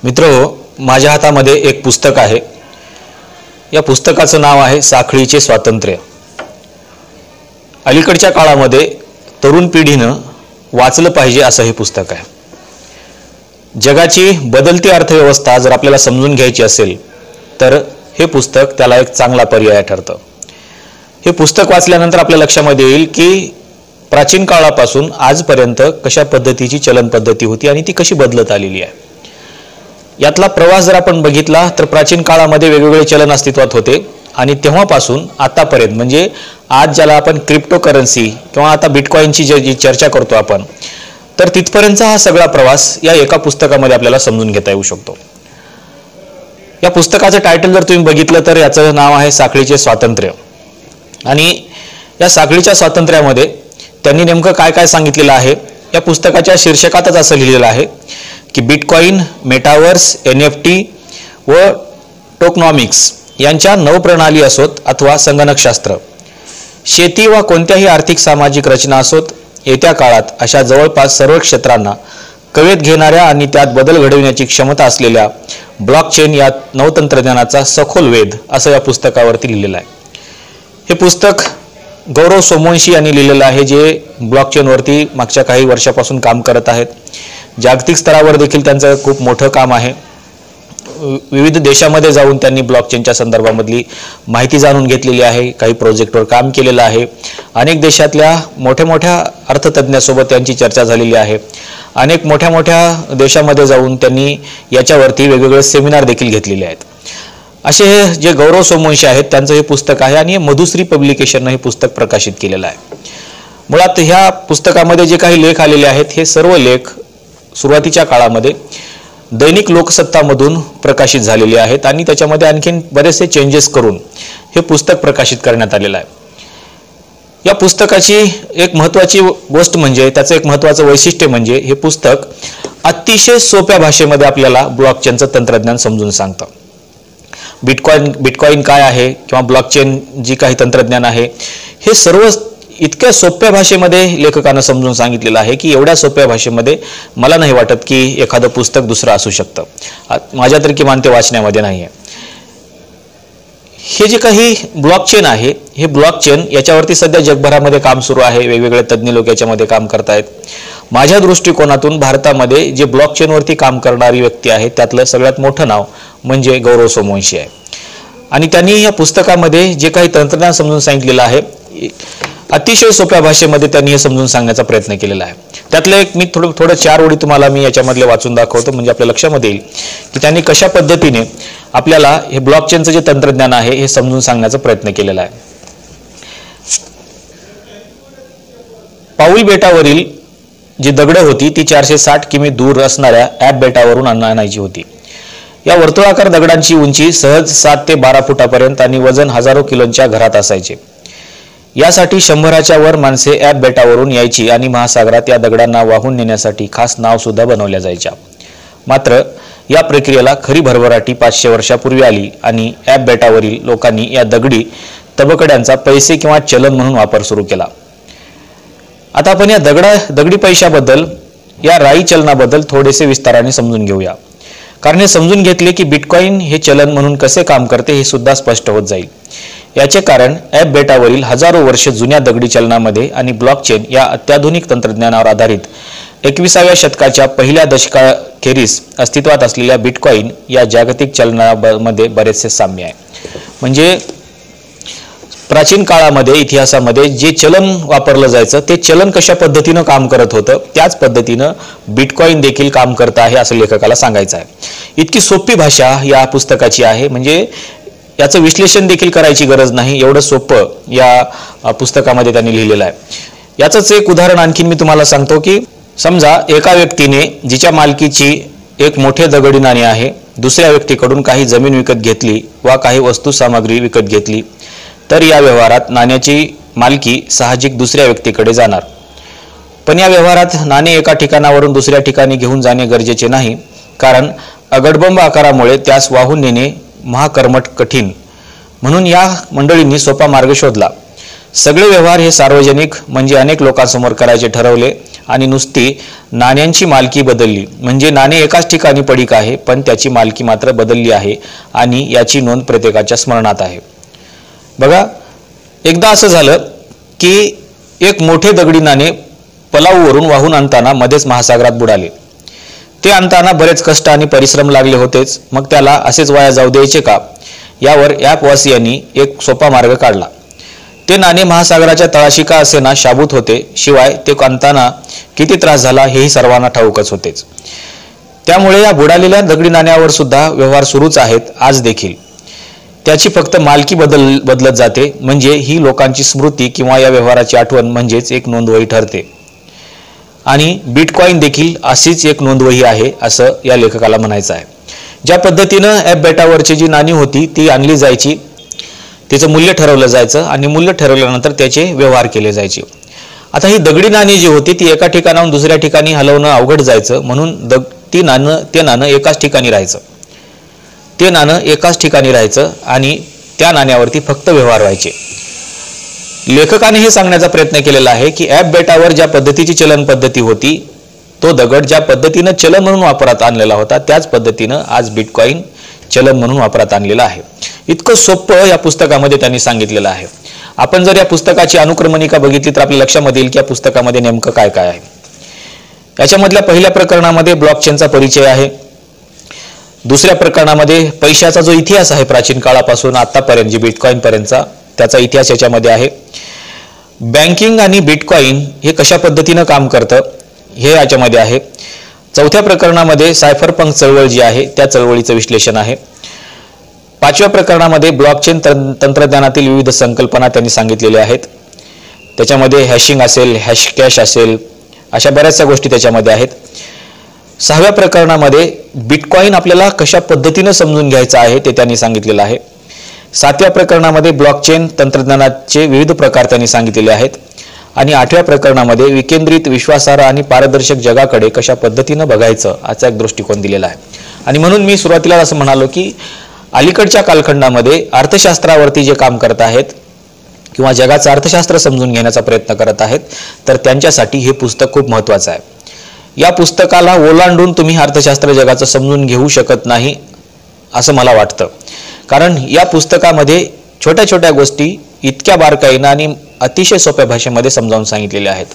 मित्रो, माझ्या हातामध्ये एक पुस्तक आहे। या पुस्तकाचं नाव आहे साखळीचे स्वातंत्र्य। अलीकडच्या काळामध्ये तरुण पिढीनं वाचलं पाहिजे असं हे पुस्तक आहे। जगाची बदलती अर्थव्यवस्था जर आपल्याला समजून घ्यायची असेल तर हे पुस्तक त्याला एक चांगला पर्याय ठरतं। हे पुस्तक वाचल्यानंतर आपल्या लक्षामध्ये येईल की प्राचीन काळापासून आजपर्यंत कशा पद्धतीची चलन पद्धती होती आणि ती कशी बदलत आलेली आहे। यातला प्रवास जर आपण बघितला तर प्राचीन काळामध्ये वेगवेगळे चलन अस्तित्वात होते आणि तेव्हापासून आतापर्यंत म्हणजे आज ज्याला आपण क्रिप्टोकरन्सी किंवा आता बिटकॉइनची जी चर्चा करतो आपण, तर तिथपर्यंतचा हा सगळा प्रवास या एका पुस्तकामध्ये आपल्याला समजून घेता येऊ शकतो। या पुस्तकाचं टायटल जर तुम्ही बघितलं तर याचं नाव आहे साखळीचे स्वातंत्र्य। आणि या साखळीच्या स्वातंत्र्यामध्ये त्यांनी नेमकं काय काय सांगितलेलं आहे, या पुस्तकाच्या शीर्षकातच असं लिहिलेलं आहे की बिटकॉइन, मेटावर्स, NFT व टोकनॉमिक्स यांच्या नवप्रणाली असोत अथवा संगणकशास्त्र, शेती व कोणत्याही आर्थिक सामाजिक रचना असोत, येत्या काळात अशा जवळपास सर्व क्षेत्रांना कवेत घेणाऱ्या आणि त्यात बदल घडविण्याची क्षमता असलेल्या ब्लॉकचेन या नवतंत्रज्ञानाचा सखोल वेध असं या पुस्तकावरती लिहिलेलं आहे। हे पुस्तक गौरव सोमवंशी यांनी लिहिलेलं आहे, जे ब्लॉकचेनवरती मागच्या काही वर्षापासून काम करत आहेत। जागतिक स्तरावर देखील त्यांचं खूप मोठं काम आहे। विविध देशामध्ये जाऊन त्यांनी ब्लॉकचेनच्या संदर्भामधली माहिती जाणून घेतलेली आहे, काही प्रोजेक्टवर काम केलेलं आहे। अनेक देशातल्या मोठ्या मोठ्या अर्थतज्ञांसोबत त्यांची चर्चा झालेली आहे। अनेक मोठ्या मोठ्या देशामध्ये जाऊन त्यांनी याच्यावरती वेगवेगळे सेमिनार देखील घेतलेले आहेत। असे जे गौरव सोमवंशी आहेत त्यांचं हे पुस्तक आहे आणि मधुश्री पब्लिकेशनने हे पुस्तक प्रकाशित केलेलं आहे। मुळात ह्या पुस्तकामध्ये जे काही लेख आलेले आहेत हे सर्व लेख सुरुवातीच्या काळामध्ये दैनिक लोकसत्तामधून प्रकाशित झालेले आहेत आणि त्याच्यामध्ये आणखीन बरेचसे चेंजेस करून हे पुस्तक प्रकाशित करण्यात आलेलं आहे। या पुस्तकाची एक महत्त्वाची गोष्ट म्हणजे त्याचं एक महत्त्वाचं वैशिष्ट्य म्हणजे हे पुस्तक अतिशय सोप्या भाषेमध्ये आपल्याला ब्लॉकचेनचं तंत्रज्ञान समजून सांगतं। बिटकॉइन काय आहे किंवा ब्लॉकचेन जी काही तंत्रज्ञान आहे हे सर्व इतक्या सोप्या भाषेमध्ये लेखकानं समजून सांगितलेलं आहे की एवढ्या सोप्या भाषेमध्ये मला नाही वाटत की एखादं पुस्तक दुसरं असू शकतं। माझ्या तरी किमान ते वाचण्यामध्ये नाही आहे। हे जे काही ब्लॉकचेन आहे हे ब्लॉकचेन याच्यावरती सध्या जगभरामध्ये काम सुरू आहे, वेगवेगळे तज्ज्ञ लोक याच्यामध्ये काम करत आहेत। माझ्या दृष्टिकोनातून भारतामध्ये जे ब्लॉकचेनवरती काम करणारी व्यक्ती आहे त्यातलं सगळ्यात मोठं नाव म्हणजे गौरव सोमवंशी आहे। आणि त्यांनी या पुस्तकामध्ये जे काही तंत्रज्ञान समजून सांगितलेलं आहे अतिशय सोप्या भाषेमध्ये त्यांनी हे समजून सांगण्याचा प्रयत्न केलेला आहे। त्यातलं एक मी थोडं 4 ओळी तुम्हाला मी याच्यामधले वाचून दाखवतो म्हणजे आपल्या लक्षामध्ये येईल की त्यांनी कशा पद्धतीने आपल्याला हे ब्लॉकचेनचं जे तंत्रज्ञान आहे हे समजून सांगण्याचा प्रयत्न केलेला आहे। पाऊल बेटावरील जी दगड होती ती 460 किमी दूर असणाऱ्या ॲप बेटावरून आणायची होती। या वर्तुळाकार दगडांची उंची सहज 7 ते 12 फुटापर्यंत आणि वजन हजारो किलोंच्या घरात असायचे। यासाठी 100च्या वर माणसे ॲप बेटावरून यायची आणि महासागरात या दगडांना वाहून नेण्यासाठी खास नाव सुद्धा बनवल्या जायच्या। मात्र या प्रक्रियेला खरी भरभराटी 500 वर्षापूर्वी आली आणि ॲप बेटावरील लोकांनी या दगडी तबकड्यांचा पैसे किंवा चलन म्हणून वापर सुरू केला। आता आपण या दगडी पैशाबद्दल या राई चलनाबद्दल थोडेसे विस्ताराने समजून घेऊया, कारण हे समजून घेतले की बिटकॉइन हे चलन म्हणून कसे काम करते हे सुद्धा स्पष्ट होत जाईल। याचे कारण ॲप बेटावरील हजारो वर्ष जुन्या दगडी चलनामध्ये आणि ब्लॉकचेन या अत्याधुनिक तंत्रज्ञानावर आधारित 21व्या शतकाच्या पहिल्या दशकाखेरीस अस्तित्वात असलेल्या बिटकॉइन या जागतिक चलनामध्ये बरेचसे साम्य आहे। म्हणजे प्राचीन काळामध्ये इतिहासामध्ये जे चलन वापरलं जायचं ते चलन कशा पद्धतीनं काम करत होतं त्याच पद्धतीनं बिटकॉइन देखील काम करत आहे असं लेखकाला सांगायचं आहे। इतकी सोपी भाषा या पुस्तकाची आहे म्हणजे याचं विश्लेषण देखील करायची गरज नाही, एवढं सोपं या पुस्तकामध्ये त्यांनी लिहिलेलं आहे। याचंच एक उदाहरण आणखीन मी तुम्हाला सांगतो की समजा एका व्यक्तीने जिच्या मालकीची एक मोठे दगडी नाणे आहे दुसऱ्या व्यक्तीकडून काही जमीन विकत घेतली वा काही वस्तू सामग्री विकत घेतली तर या व्यवहारात नाण्याची मालकी साहजिक दुसऱ्या व्यक्तीकडे जाणार। पण या व्यवहारात नाणे एका ठिकाणावरून दुसऱ्या ठिकाणी घेऊन जाणे गरजेचे नाही, कारण अगडबंब आकारामुळे त्यास वाहून नेणे महाकर्मट कठीण। म्हणून या मंडळींनी सोपा मार्ग शोधला। सगळे व्यवहार हे सार्वजनिक म्हणजे अनेक लोकांसमोर करायचे ठरवले आणि नुसती नाण्यांची मालकी बदलली, म्हणजे नाणे एकाच ठिकाणी पडीक आहे पण त्याची मालकी मात्र बदलली आहे आणि याची नोंद प्रत्येकाच्या स्मरणात आहे. बघा, एकदा असं झालं की एक मोठे दगडी नाणे पलाऊवरून वाहून आणताना मध्येच महासागरात बुडाले. ते आणताना बरेच कष्ट आणि परिश्रम लागले होतेच, मग त्याला असेच वाया जाऊ द्यायचे का? यावर यापवासियांनी एक सोपा मार्ग काढला. ते नाणे महासागराच्या तळाशी का असेना शाबूत होते, शिवाय ते आणताना किती त्रास झाला हेही सर्वांना ठाऊकच होतेच. त्यामुळे या बुडालेल्या दगडी नाण्यावर सुद्धा व्यवहार सुरूच आहेत आज देखील. त्याची फक्त मालकी बदलत जाते, म्हणजे ही लोकांची स्मृती किंवा या व्यवहाराची आठवण म्हणजेच एक नोंदवही ठरते. आणि बिटकॉइन देखील अशीच एक नोंदवही आहे असं या लेखकाला म्हणायचं आहे. ज्या पद्धतीनं ॲप बेटावरची जी नाणी होती ती आणली जायची, तिचं मूल्य ठरवलं जायचं आणि मूल्य ठरवल्यानंतर त्याचे व्यवहार केले जायचे. आता ही दगडी नाणी जी होती ती एका ठिकाणाहून दुसऱ्या ठिकाणी हलवणं अवघड जायचं, म्हणून ते नाणं एकाच ठिकाणी राहायचं. ते नाणं एकाच ठिकाणी राहायचं आणि त्या नाण्यावरती फक्त व्यवहार व्हायचे. लेखकाने हे सांगण्याचा प्रयत्न केलेला आहे की ॲप बेटावर ज्या पद्धतीची चलन पद्धती होती, तो दगड ज्या पद्धतीनं चलन म्हणून वापरात आणलेला होता त्याच पद्धतीनं आज बिटकॉइन चलन म्हणून वापरात आणलेलं आहे. इतकं सोपं या पुस्तकामध्ये त्यांनी सांगितलेलं आहे. आपण जर या पुस्तकाची अनुक्रमणिका बघितली तर आपल्या लक्षामध्ये येईल की या पुस्तकामध्ये नेमकं काय काय आहे. याच्यामधल्या पहिल्या प्रकरणामध्ये ब्लॉकचेनचा परिचय आहे. दुसऱ्या प्रकरणामध्ये पैशाचा जो इतिहास आहे प्राचीन काळापासून आतापर्यंत जी बिटकॉइन पर्यंतचा त्याचा इतिहास याच्यामध्ये आहे. बँकिंग आणि बिटकॉइन हे कशा पद्धतीनं काम करतं हे याच्यामध्ये आहे. चौथ्या प्रकरणामध्ये सायफरपंक चळवळ जी आहे त्या चळवळीचं विश्लेषण आहे. पाचव्या प्रकरणामध्ये ब्लॉकचेन तंत्रज्ञानातील विविध संकल्पना त्यांनी सांगितलेल्या आहेत. त्याच्यामध्ये हॅशिंग असेल, हॅश कॅश असेल, अशा बऱ्याचशा गोष्टी त्याच्यामध्ये आहेत. सहाव्या प्रकरणामध्ये बिटकॉइन आपल्याला कशा पद्धतीनं समजून घ्यायचं आहे ते त्यांनी सांगितलेलं आहे. सातव्या प्रकरणामध्ये ब्लॉकचेन तंत्रज्ञानाचे विविध प्रकार त्यांनी सांगितलेले आहेत. आणि आठव्या प्रकरणामध्ये विकेंद्रित, विश्वासार्ह आणि पारदर्शक जगाकडे कशा पद्धतीनं बघायचं याचा एक दृष्टिकोन दिलेला आहे. आणि म्हणून मी सुरुवातीला असं म्हणालो की अलीकडच्या कालखंडामध्ये अर्थशास्त्रावरती जे काम करत आहेत किंवा जगाचं अर्थशास्त्र समजून घेण्याचा प्रयत्न करत आहेत तर त्यांच्यासाठी हे पुस्तक खूप महत्त्वाचं आहे. या पुस्तकाला ओलांडून तुम्ही अर्थशास्त्र जगाचं समजून घेऊ शकत नाही असं मला वाटतं. कारण या पुस्तकामध्ये छोट्या छोट्या गोष्टी इतक्या बारकाईनं आणि अतिशय सोप्या भाषेमध्ये समजावून सांगितलेल्या आहेत.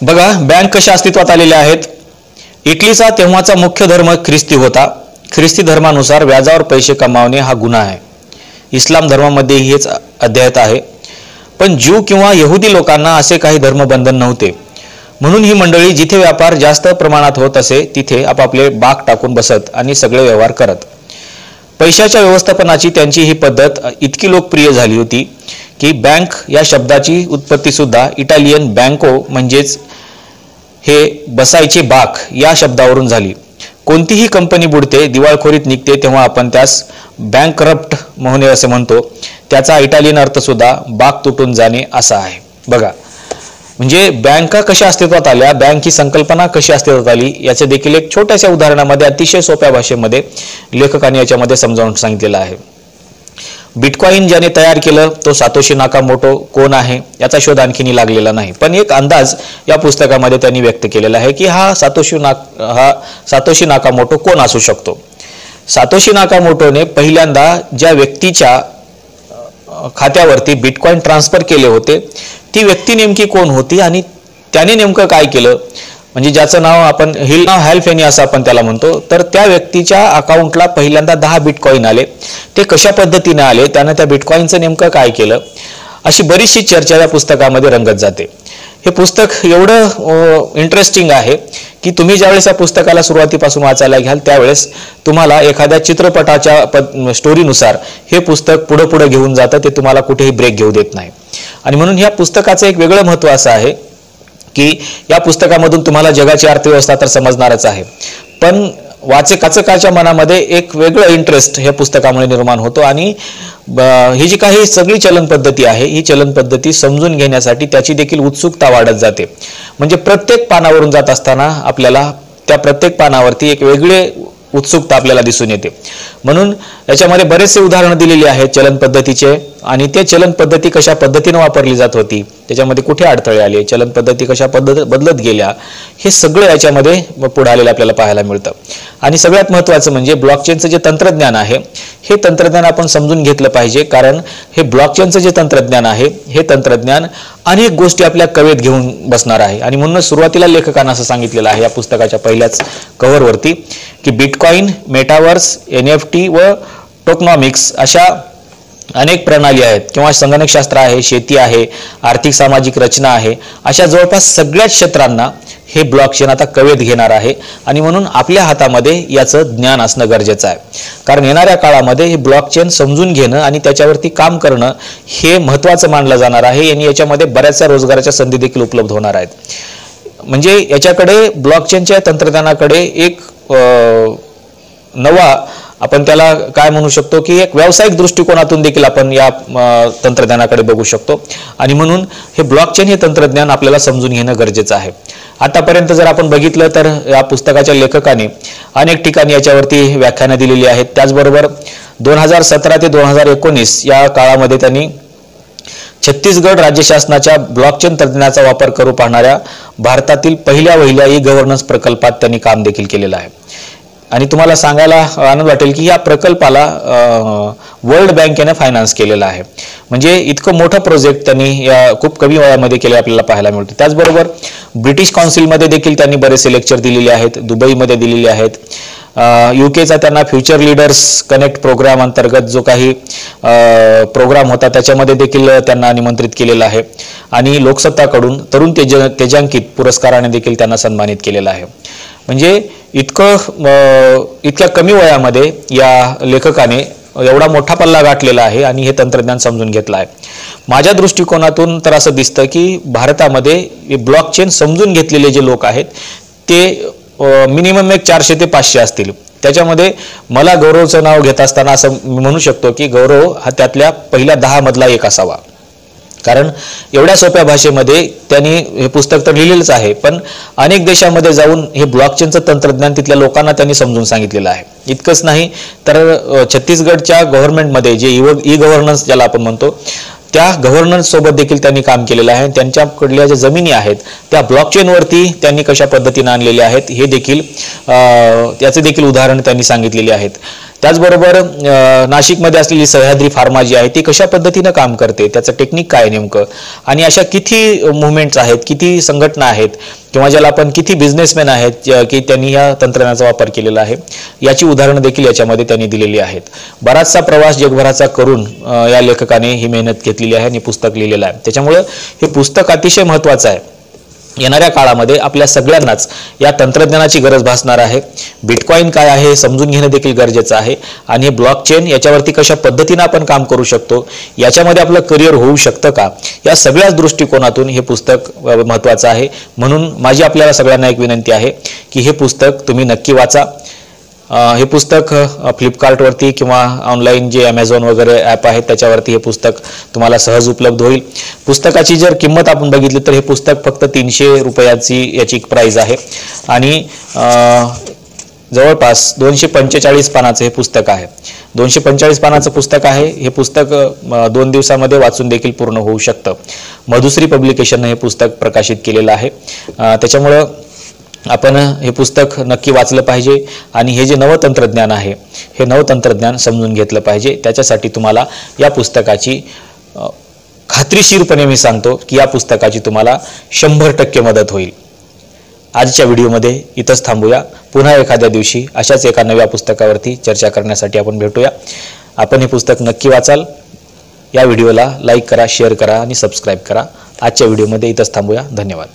बघा, बँक कशा अस्तित्वात आलेल्या आहेत. इटलीचा तेव्हाचा मुख्य धर्म ख्रिस्ती होता. ख्रिस्ती धर्मानुसार व्याजावर पैसे कमावणे हा गुन्हा आहे. इस्लाम धर्मामध्येही हेच अध्यायत आहे. पण ज्यू किंवा यहुदी लोकांना असे काही धर्मबंधन नव्हते, म्हणून ही मंडळी जिथे व्यापार जास्त प्रमाणात होत असे तिथे आपापले बाग टाकून बसत आणि सगळे व्यवहार करत. पैशाच्या व्यवस्थापनाची त्यांची ही पद्धत इतकी लोकप्रिय झाली होती की बँक या शब्दाची उत्पत्ती सुद्धा इटालियन बँको म्हणजेच हे बसायचे बाग या शब्दावरून झाली. कोणतीही कंपनी बुडते, दिवाळखोरीत निघते तेव्हा आपण त्यास बँकरप्ट होणे असे म्हणतो. त्याचा इटालियन अर्थ सुद्धा बाग तुटून जाणे असा आहे. बघा, म्हणजे बँका कशा अस्तित्वात आल्या, बँक ही संकल्पना कशी अस्तित्वात आली याचे देखील एक छोट्याशा उदाहरणामध्ये अतिशय सोप्या भाषेमध्ये लेखकाने याच्यामध्ये समजावून सांगितलेलं आहे. बिटकॉइन ज्याने तयार केलं तो सातोशी नाकामोटो कोण आहे याचा शोध आणखीन लागलेला नाही, पण एक अंदाज या पुस्तकामध्ये त्यांनी व्यक्त केलेला आहे की हा सातोशी नाकामोटो कोण असू शकतो. सातोशी नाकामोटोने पहिल्यांदा ज्या व्यक्तीच्या खात्यावरती बिटकॉइन ट्रान्सफर केले होते ती व्यक्ती नेमकी कोण होती आणि त्याने नेमकं काय केलं, म्हणजे ज्याचं नाव आपण हॅल्फेनी असं आपण त्याला म्हणतो, तर त्या व्यक्तीच्या अकाउंटला पहिल्यांदा 10 बिटकॉइन आले. ते कशा पद्धतीने आले, त्यानं त्या बिटकॉइनचं नेमकं काय केलं, अशी बरीचशी चर्चा या पुस्तकामध्ये रंगत जाते. हे पुस्तक एवढं इंटरेस्टिंग आहे की तुम्ही ज्यावेळेस या पुस्तकाला सुरुवातीपासून वाचायला घ्याल त्यावेळेस तुम्हाला एखाद्या चित्रपटाच्या स्टोरीनुसार हे पुस्तक पुढे पुढे घेऊन जातं, ते तुम्हाला कुठेही ब्रेक घेऊ देत नाही. आणि म्हणून या पुस्तकाचं एक वेगळं महत्त्व असं आहे की या पुस्तकामधून तुम्हाला जगाची अर्थव्यवस्था तर समजणारच आहे, पण वाचकाच्या मनामध्ये एक वेगळं इंटरेस्ट या पुस्तकामुळे निर्माण होतो आणि ही जी काही सगळी चलन पद्धती आहे ही चलन पद्धती समजून घेण्यासाठी त्याची देखील उत्सुकता वाढत जाते. म्हणजे प्रत्येक पानावरून जात असताना आपल्याला त्या प्रत्येक पानावरती एक वेगळे उत्सुकता आपल्याला दिसून येते. म्हणून याच्यामध्ये बरेचसे उदाहरणं दिलेली आहेत चलन पद्धतीचे आणि ते चलन पद्धती कशा पद्धतीने वापरली जात होती त्याच्यामध्ये कुठे अडथळे आले, चलन पद्धती कशा बदलत गेल्या, हे सगळं याच्यामध्ये पुढे आलेलं आपल्याला पाहायला मिळतं. आणि सगळ्यात महत्त्वाचं म्हणजे ब्लॉकचेनचं जे तंत्रज्ञान आहे हे तंत्रज्ञान आपण समजून घेतलं पाहिजे, कारण हे ब्लॉकचेनचं जे तंत्रज्ञान आहे हे तंत्रज्ञान अनेक गोष्टी आपल्या कवेत घेऊन बसणार आहे. आणि म्हणूनच सुरुवातीला लेखकांना असं सांगितलेलं आहे या पुस्तकाच्या पहिल्याच कव्हरवरती की बिटकॉइन, मेटावर्स, NFT व टोकनॉमिक्स अशा अनेक प्रणाली आहेत किंवा संगणकशास्त्र आहे, शेती आहे, आर्थिक सामाजिक रचना आहे, अशा जवळपास सगळ्याच क्षेत्रांना हे ब्लॉकचेन आता कवेत घेणार आहे. आणि म्हणून आपल्या हातामध्ये याचं ज्ञान असणं गरजेचं आहे, कारण येणाऱ्या काळामध्ये हे ब्लॉकचेन समजून घेणं आणि त्याच्यावरती काम करणं हे महत्त्वाचं मानलं जाणार आहे. आणि याच्यामध्ये बऱ्याचशा रोजगाराच्या संधी देखील उपलब्ध होणार आहेत. म्हणजे याच्याकडे ब्लॉकचेनच्या तंत्रज्ञानाकडे एक नवा आपण त्याला काय म्हणू शकतो की एक व्यावसायिक दृष्टिकोनातून देखील आपण या तंत्रज्ञानाकडे बघू शकतो. आणि म्हणून हे ब्लॉकचेन हे तंत्रज्ञान आपल्याला समजून घेणं गरजेचं आहे. आतापर्यंत जर आपण बघितलं तर या पुस्तकाच्या लेखकाने अनेक ठिकाणी याच्यावरती व्याख्यानं दिलेली आहेत. त्याचबरोबर 2017 ते 2019 या काळामध्ये त्यांनी छत्तीसगड राज्य शासनाच्या ब्लॉकचेन तंत्रज्ञानाचा वापर करू पाहणाऱ्या भारतातील पहिल्या ई गव्हर्नन्स प्रकल्पात त्यांनी काम देखील केलेलं आहे. आणि तुम्हाला सांगायला आनंद वाटेल की या प्रकल्पाला वर्ल्ड बँकेने फायनान्स केलेला आहे. म्हणजे इतकं मोठं प्रोजेक्ट त्यांनी या खूप कमी वयामध्ये केले आपल्याला पाहायला मिळतं. त्याचबरोबर ब्रिटिश काउन्सिलमध्ये देखील त्यांनी बरेचसे लेक्चर दिलेले आहेत, दुबईमध्ये दिलेले आहेत. UK चा त्यांना फ्युचर लीडर्स कनेक्ट प्रोग्राम अंतर्गत जो काही प्रोग्राम होता त्याच्यामध्ये देखील त्यांना निमंत्रित केलेलं आहे. आणि लोकसत्ताकडून तरुण तेजांकित पुरस्काराने देखील त्यांना सन्मानित केलेलं आहे. म्हणजे इतक्या कमी वयामध्ये या लेखकाने एवढा मोठा पल्ला गाठलेला आहे आणि हे तंत्रज्ञान समजून घेतलं आहे. माझ्या दृष्टिकोनातून तर असं दिसतं की भारतामध्ये ब्लॉकचेन समजून घेतलेले जे लोक आहेत ते मिनिमम एक 400 ते 500 असतील. त्याच्यामध्ये मला गौरवचं नाव घेत असताना असं म्हणू शकतो की गौरव हा त्यातल्या पहिल्या 10 मधला एक असावा. कारण एवढ्या सोप्या भाषेमध्ये त्यांनी हे पुस्तक तर लिहिलेलंच आहे, पण अनेक देशामध्ये जाऊन हे ब्लॉकचेनचं तंत्रज्ञान तिथल्या लोकांना त्यांनी समजून सांगितलेलं आहे. इतकंच नाही तर छत्तीसगडच्या गव्हर्नमेंटमध्ये जे ई गव्हर्नन्स ज्याला आपण म्हणतो त्या गव्हर्नन्स सोबत देखील त्यांनी काम केलेलं आहे. त्यांच्याकडल्या ज्या जमिनी आहेत त्या ब्लॉकचेनवरती त्यांनी कशा पद्धतीने आणलेल्या आहेत हे देखील त्याचे देखील उदाहरण त्यांनी सांगितलेली आहेत. त्याचबरोबर नाशिकमध्ये असलेली सह्याद्री फार्मा जी आहे ती कशा पद्धतीनं काम करते, त्याचं टेक्निक काय नेमकं, आणि अशा किती मुवमेंट्स आहेत, किती संघटना आहेत किंवा ज्याला आपण किती बिझनेसमॅन आहेत की त्यांनी या तंत्रज्ञानाचा वापर केलेला आहे याची उदाहरणं देखील याच्यामध्ये त्यांनी दिलेली आहेत. बराचसा प्रवास जगभराचा करून या लेखकाने ही मेहनत घेतलेली आहे आणि पुस्तक लिहिलेलं आहे. त्याच्यामुळं हे पुस्तक अतिशय महत्त्वाचं आहे. येणाऱ्या काळामध्ये आपल्या सगळ्यांनाच या तंत्रज्ञानाची गरज भासणार आहे. बिटकॉइन काय आहे हे समजून घेणं देखील गरजेचं आहे. आणि हे ब्लॉकचेन याच्यावरती कशा पद्धतीनं आपण काम करू शकतो, याच्यामध्ये आपलं करिअर होऊ शकतं का, या सगळ्याच दृष्टिकोनातून हे पुस्तक महत्त्वाचं आहे. म्हणून माझी आपल्याला सगळ्यांना एक विनंती आहे की हे पुस्तक तुम्ही नक्की वाचा. हे पुस्तक फ्लिपकार्टवरती किंवा ऑनलाईन जे ॲमेझॉन वगैरे ॲप आहेत त्याच्यावरती हे पुस्तक तुम्हाला सहज उपलब्ध होईल. पुस्तकाची जर किंमत आपण बघितली तर हे पुस्तक फक्त 300 रुपयाची याची प्राईज आहे आणि जवळपास 245 पानाचं हे पुस्तक आहे. 245 पानाचं पुस्तक आहे. हे पुस्तक 2 दिवसामध्ये वाचून देखील पूर्ण होऊ शकतं. मधुश्री पब्लिकेशनने हे पुस्तक प्रकाशित केलेलं आहे. त्याच्यामुळं आपण हे पुस्तक नक्की वाचलं पाहिजे आणि हे जे नवतंत्रज्ञान आहे हे नवतंत्रज्ञान समजून घेतलं पाहिजे. त्याच्यासाठी तुम्हाला या पुस्तकाची खात्रीशीरपणे मी सांगतो की या पुस्तकाची तुम्हाला 100% मदत होईल. आजच्या व्हिडिओमध्ये इथंच थांबूया. पुन्हा एखाद्या दिवशी अशाच एका नव्या पुस्तकावरती चर्चा करण्यासाठी आपण भेटूया. आपण हे पुस्तक नक्की वाचाल. या व्हिडिओला लाईक करा, शेअर करा आणि सबस्क्राईब करा. आजच्या व्हिडिओमध्ये इथंच थांबूया. धन्यवाद.